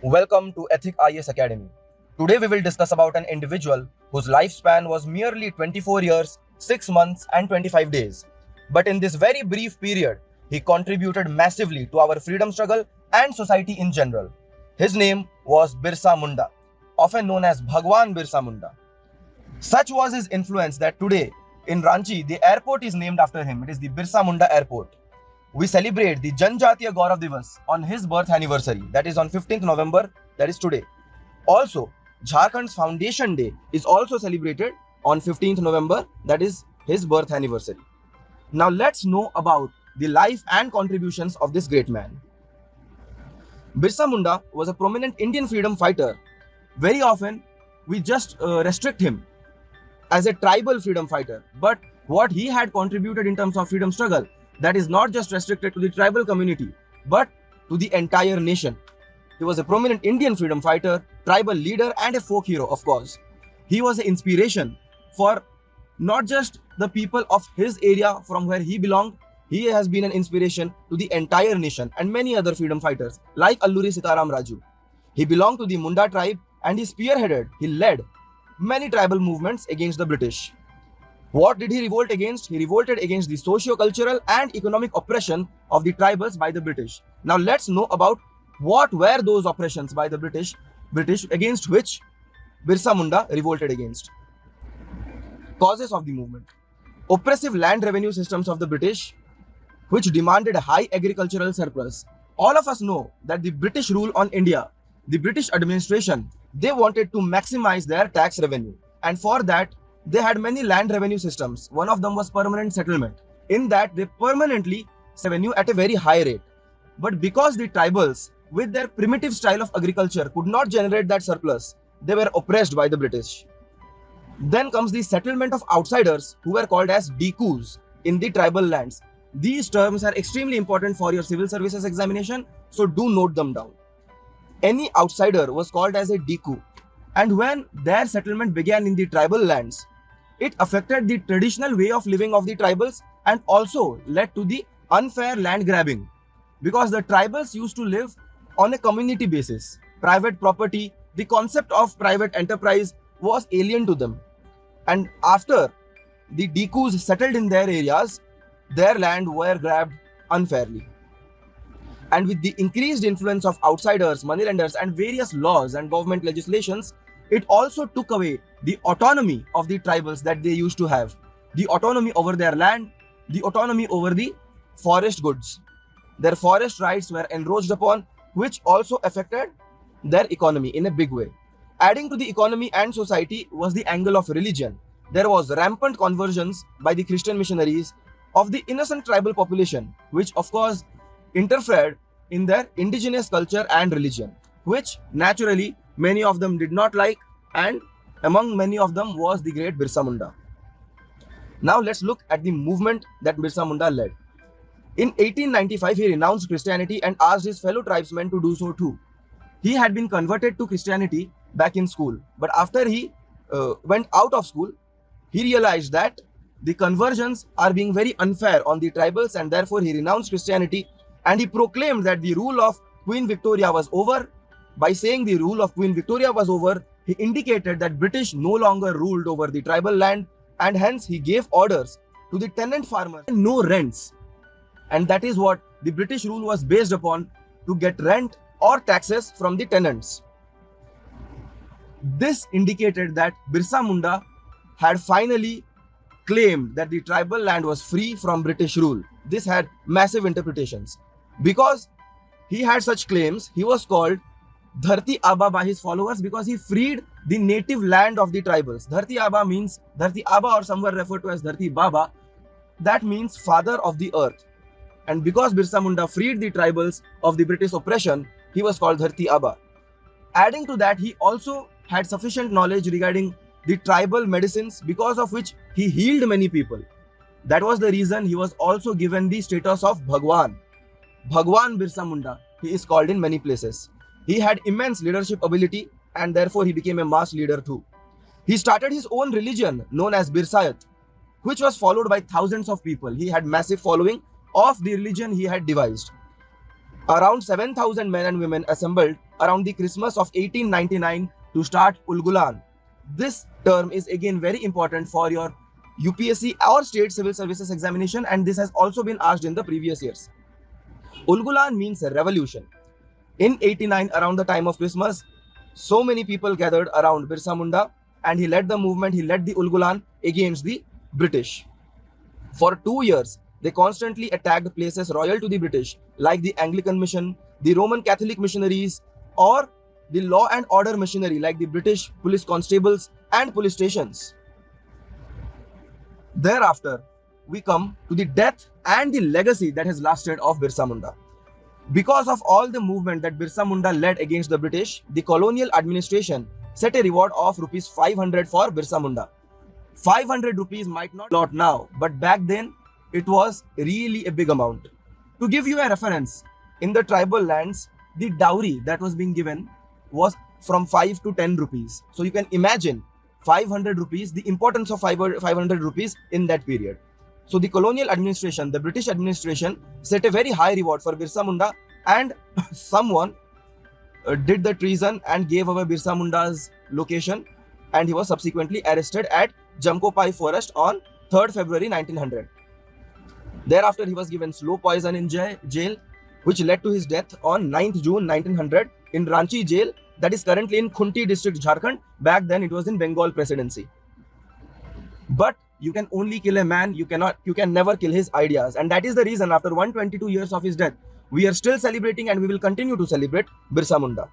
Welcome to Ethic IAS Academy. Today we will discuss about an individual whose lifespan was merely 24 years, 6 months and 25 days. But in this very brief period, he contributed massively to our freedom struggle and society in general. His name was Birsa Munda, often known as Bhagwan Birsa Munda. Such was his influence that today in Ranchi, the airport is named after him. It is the Birsa Munda Airport. We celebrate the Janajatiya Gaurav Diwas on his birth anniversary, that is on 15th November, that is today. Also, Jharkhand's Foundation Day is also celebrated on 15th November, that is his birth anniversary. Now let's know about the life and contributions of this great man. Birsa Munda was a prominent Indian freedom fighter. Very often, we just restrict him as a tribal freedom fighter, but what he had contributed in terms of freedom struggle, that is not just restricted to the tribal community, but to the entire nation. He was a prominent Indian freedom fighter, tribal leader and a folk hero, of course. He was an inspiration for not just the people of his area from where he belonged, he has been an inspiration to the entire nation and many other freedom fighters like Alluri Sitaram Raju. He belonged to the Munda tribe and he led many tribal movements against the British. What did he revolt against? He revolted against the socio-cultural and economic oppression of the tribals by the British. Now let's know about what were those oppressions by the British against which Birsa Munda revolted against. Causes of the movement. Oppressive land revenue systems of the British, which demanded a high agricultural surplus. All of us know that the British rule on India, the British administration, they wanted to maximize their tax revenue, and for that they had many land revenue systems. One of them was permanent settlement. In that, they permanently revenue at a very high rate. But because the tribals, with their primitive style of agriculture, could not generate that surplus, they were oppressed by the British. Then comes the settlement of outsiders who were called as Dikus in the tribal lands. These terms are extremely important for your civil services examination, so do note them down. Any outsider was called as a Diku, and when their settlement began in the tribal lands, it affected the traditional way of living of the tribals and also led to the unfair land grabbing, because the tribals used to live on a community basis. Private property, the concept of private enterprise was alien to them. And after the Dikus settled in their areas, their land were grabbed unfairly. And with the increased influence of outsiders, moneylenders and various laws and government legislations, it also took away the autonomy of the tribals that they used to have. The autonomy over their land, the autonomy over the forest goods. Their forest rights were encroached upon, which also affected their economy in a big way. Adding to the economy and society was the angle of religion. There was rampant conversions by the Christian missionaries of the innocent tribal population, which of course interfered in their indigenous culture and religion, which naturally many of them did not like, and among many of them was the great Birsa Munda. Now let's look at the movement that Birsa Munda led. In 1895, he renounced Christianity and asked his fellow tribesmen to do so too. He had been converted to Christianity back in school, but after he went out of school, he realized that the conversions are being very unfair on the tribals, and therefore he renounced Christianity and he proclaimed that the rule of Queen Victoria was over. By saying the rule of Queen Victoria was over, he indicated that British no longer ruled over the tribal land, and hence he gave orders to the tenant farmers no rents. And that is what the British rule was based upon, to get rent or taxes from the tenants. This indicated that Birsa Munda had finally claimed that the tribal land was free from British rule. This had massive interpretations. Because he had such claims, he was called Dharti Aba by his followers, because he freed the native land of the tribals. Dharti Aba means, Dharti Aba or somewhere referred to as Dharti Baba, that means father of the earth. And because Birsa Munda freed the tribals of the British oppression, he was called Dharti Aba. Adding to that, he also had sufficient knowledge regarding the tribal medicines, because of which he healed many people. That was the reason he was also given the status of Bhagwan. Bhagwan Birsa Munda, he is called in many places. He had immense leadership ability and therefore he became a mass leader too. He started his own religion known as Birsayat, which was followed by thousands of people. He had massive following of the religion he had devised. Around 7,000 men and women assembled around the Christmas of 1899 to start Ulgulan. This term is again very important for your UPSC or state civil services examination, and this has also been asked in the previous years. Ulgulan means revolution. In 89, around the time of Christmas, so many people gathered around Birsa Munda, and he led the movement, he led the Ulgulan against the British. For 2 years, they constantly attacked places royal to the British, like the Anglican Mission, the Roman Catholic missionaries, or the law and order machinery, like the British police constables and police stations. Thereafter, we come to the death and the legacy that has lasted of Birsa Munda. Because of all the movement that Birsa Munda led against the British, the colonial administration set a reward of rupees 500 for Birsa Munda. 500 rupees might not be a lot now, but back then it was really a big amount. To give you a reference, in the tribal lands, the dowry that was being given was from 5 to 10 rupees. So you can imagine 500 rupees, the importance of 500 rupees in that period. So the colonial administration, the British administration, set a very high reward for Birsa Munda, and someone did the treason and gave away Birsa Munda's location, and he was subsequently arrested at Jamkopai forest on 3rd February 1900. Thereafter, he was given slow poison in jail, which led to his death on 9th June 1900 in Ranchi jail, that is currently in Khunti district, Jharkhand. Back then, it was in Bengal presidency. But you can only kill a man, you can never kill his ideas. And that is the reason, after 122 years of his death, we are still celebrating and we will continue to celebrate Birsa Munda.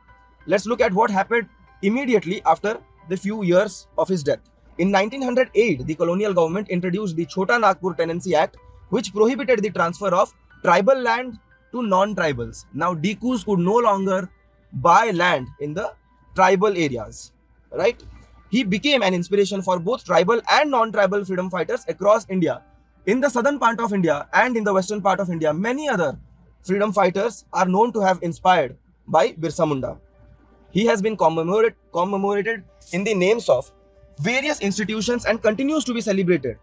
Let's look at what happened immediately after the few years of his death. In 1908, the colonial government introduced the Chota Nagpur Tenancy Act, which prohibited the transfer of tribal land to non-tribals. Now, Dikus could no longer buy land in the tribal areas, right? He became an inspiration for both tribal and non-tribal freedom fighters across India. In the southern part of India and in the western part of India, many other freedom fighters are known to have inspired by Birsa Munda. He has been commemorated in the names of various institutions and continues to be celebrated.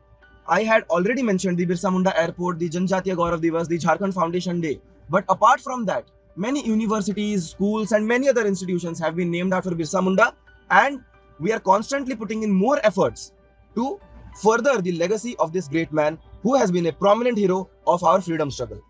I had already mentioned the Birsa Munda Airport, the Janajatiya Gaurav Diwas, the Jharkhand Foundation Day. But apart from that, many universities, schools and many other institutions have been named after Birsa Munda, and we are constantly putting in more efforts to further the legacy of this great man who has been a prominent hero of our freedom struggle.